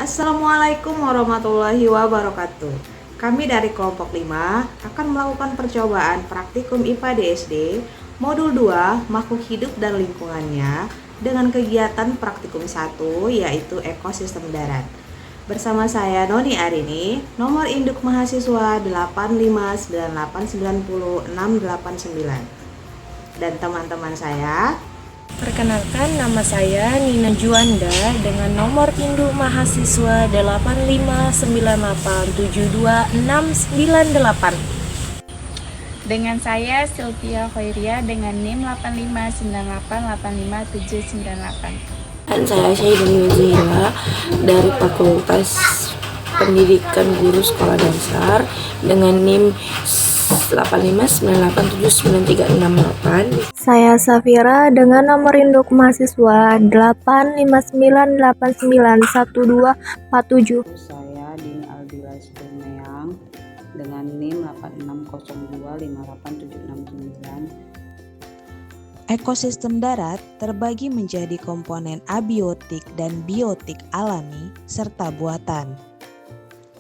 Assalamualaikum warahmatullahi wabarakatuh. Kami dari kelompok 5 akan melakukan percobaan praktikum IPA DSD Modul 2 Makhluk Hidup dan Lingkungannya dengan kegiatan praktikum 1 yaitu ekosistem darat. Bersama saya Noni Arini, nomor induk mahasiswa 859890689. Dan teman-teman saya. Perkenalkan, nama saya Nina Juanda dengan nomor induk mahasiswa 859872698. Dengan saya Sylvia Khairia dengan NIM 859885798. Dan saya Syahidun Wazira dari Fakultas Pendidikan Guru Sekolah Dasar dengan NIM 859879368. Saya Safira dengan nomor induk mahasiswa 859891247. Saya Dini Aldila Sumeang dengan NIM 860258769. Ekosistem darat terbagi menjadi komponen abiotik dan biotik alami serta buatan.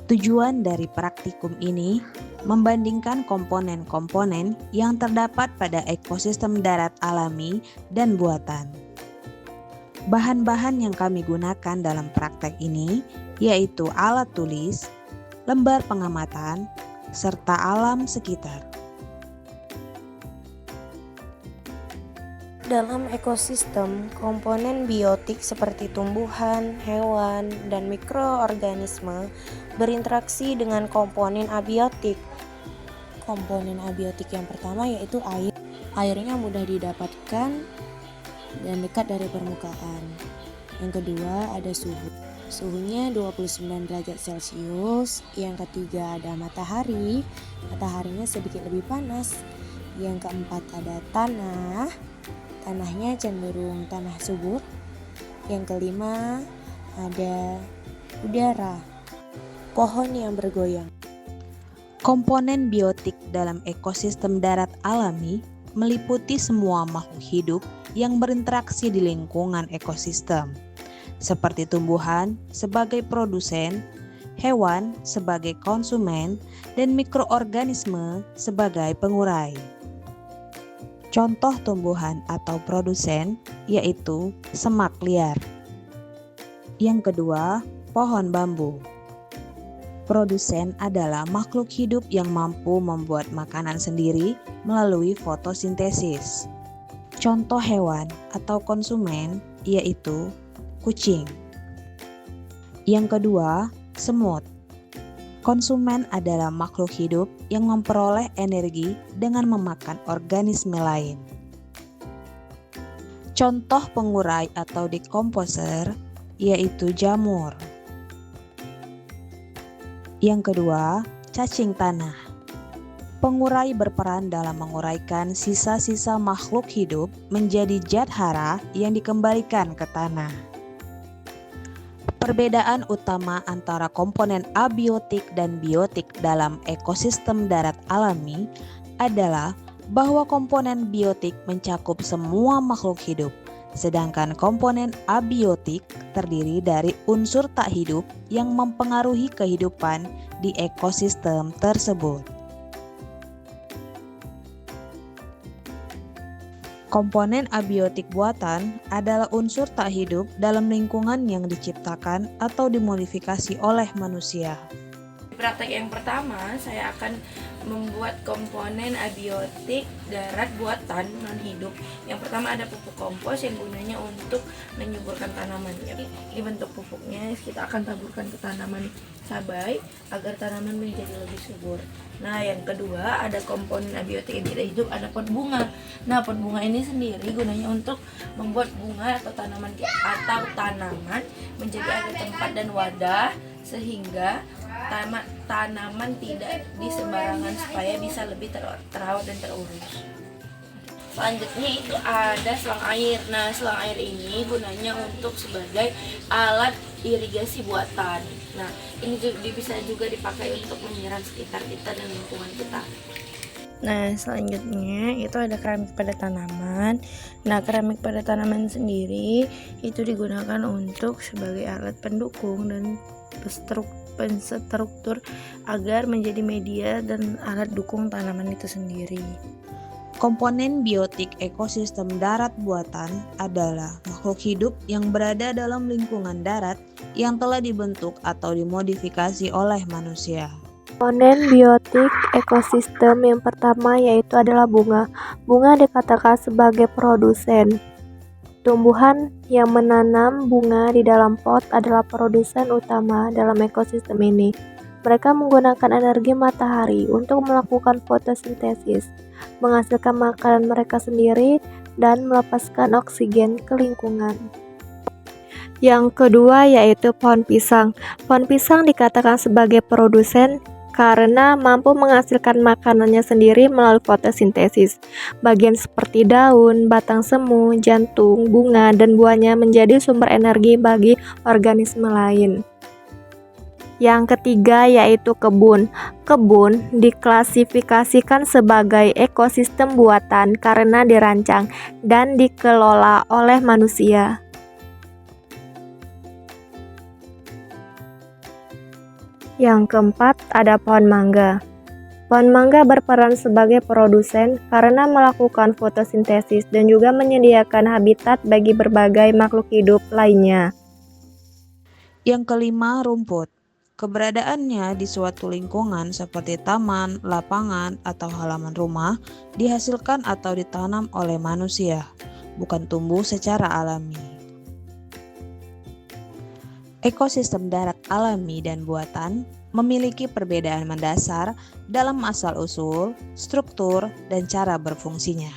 Tujuan dari praktikum ini membandingkan komponen-komponen yang terdapat pada ekosistem darat alami dan buatan. Bahan-bahan yang kami gunakan dalam praktek ini yaitu alat tulis, lembar pengamatan, serta alam sekitar. Dalam ekosistem, komponen biotik seperti tumbuhan, hewan, dan mikroorganisme berinteraksi dengan komponen abiotik. Komponen abiotik yang pertama yaitu air. Airnya mudah didapatkan dan dekat dari permukaan. Yang kedua ada suhu. Suhunya 29 derajat Celcius. Yang ketiga ada matahari. Mataharinya sedikit lebih panas. Yang keempat ada tanah. Tanahnya cenderung tanah subur. Yang kelima ada udara, pohon yang bergoyang. Komponen biotik dalam ekosistem darat alami meliputi semua makhluk hidup yang berinteraksi di lingkungan ekosistem, seperti tumbuhan sebagai produsen, hewan sebagai konsumen, dan mikroorganisme sebagai pengurai. Contoh tumbuhan atau produsen yaitu semak liar. Yang kedua, pohon bambu. Produsen adalah makhluk hidup yang mampu membuat makanan sendiri melalui fotosintesis. Contoh hewan atau konsumen yaitu kucing. Yang kedua, semut. Konsumen adalah makhluk hidup yang memperoleh energi dengan memakan organisme lain. Contoh pengurai atau dekomposer yaitu jamur. Yang kedua, cacing tanah. Pengurai berperan dalam menguraikan sisa-sisa makhluk hidup menjadi zat hara yang dikembalikan ke tanah. Perbedaan utama antara komponen abiotik dan biotik dalam ekosistem darat alami adalah bahwa komponen biotik mencakup semua makhluk hidup, sedangkan komponen abiotik terdiri dari unsur tak hidup yang mempengaruhi kehidupan di ekosistem tersebut. Komponen abiotik buatan adalah unsur tak hidup dalam lingkungan yang diciptakan atau dimodifikasi oleh manusia. Di praktek yang pertama, saya akan membuat komponen abiotik darat buatan non hidup. Yang pertama ada pupuk kompos yang gunanya untuk menyuburkan tanaman. Di bentuk pupuknya kita akan taburkan ke tanaman cabai agar tanaman menjadi lebih subur. Nah, yang kedua ada komponen abiotik yang tidak hidup, ada pot bunga. Nah, pot bunga ini sendiri gunanya untuk membuat bunga atau tanaman menjadi ada tempat dan wadah sehingga tanaman tidak di sembarangan supaya bisa lebih terawat dan terurus. Selanjutnya itu ada selang air. Nah, selang air ini gunanya untuk sebagai alat irigasi buatan. Nah, ini juga bisa juga dipakai untuk menyiram sekitar kita dan lingkungan kita. Nah, selanjutnya itu ada keramik pada tanaman. Nah, keramik pada tanaman sendiri itu digunakan untuk sebagai alat pendukung dan penstruktur agar menjadi media dan alat dukung tanaman itu sendiri. Komponen biotik ekosistem darat buatan adalah makhluk hidup yang berada dalam lingkungan darat yang telah dibentuk atau dimodifikasi oleh manusia. Komponen biotik ekosistem yang pertama yaitu adalah bunga. Bunga dikatakan sebagai produsen. Tumbuhan yang menanam bunga di dalam pot adalah produsen utama dalam ekosistem ini. Mereka menggunakan energi matahari untuk melakukan fotosintesis, menghasilkan makanan mereka sendiri, dan melepaskan oksigen ke lingkungan. Yang kedua yaitu pohon pisang. Pohon pisang dikatakan sebagai produsen karena mampu menghasilkan makanannya sendiri melalui fotosintesis. Bagian seperti daun, batang semu, jantung, bunga, dan buahnya menjadi sumber energi bagi organisme lain. Yang ketiga yaitu kebun. Kebun diklasifikasikan sebagai ekosistem buatan karena dirancang dan dikelola oleh manusia. Yang keempat ada pohon mangga. Pohon mangga berperan sebagai produsen karena melakukan fotosintesis dan juga menyediakan habitat bagi berbagai makhluk hidup lainnya. Yang kelima, rumput. Keberadaannya di suatu lingkungan seperti taman, lapangan, atau halaman rumah dihasilkan atau ditanam oleh manusia, bukan tumbuh secara alami. Ekosistem darat alami dan buatan memiliki perbedaan mendasar dalam asal-usul, struktur, dan cara berfungsinya.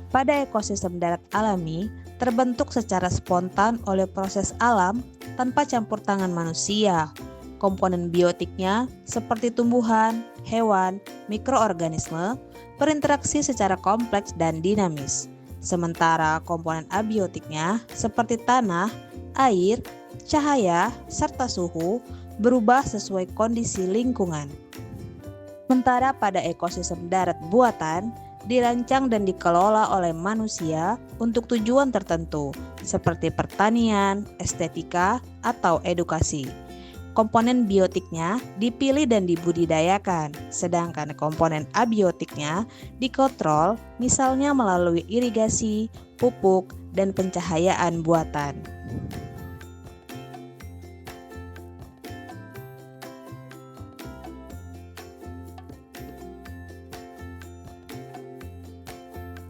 Pada ekosistem darat alami, terbentuk secara spontan oleh proses alam tanpa campur tangan manusia. Komponen biotiknya seperti tumbuhan, hewan, mikroorganisme berinteraksi secara kompleks dan dinamis. Sementara komponen abiotiknya seperti tanah, air, cahaya, serta suhu berubah sesuai kondisi lingkungan. Sementara pada ekosistem darat buatan dirancang dan dikelola oleh manusia untuk tujuan tertentu seperti pertanian, estetika, atau edukasi. Komponen biotiknya dipilih dan dibudidayakan, sedangkan komponen abiotiknya dikontrol misalnya melalui irigasi, pupuk, dan pencahayaan buatan.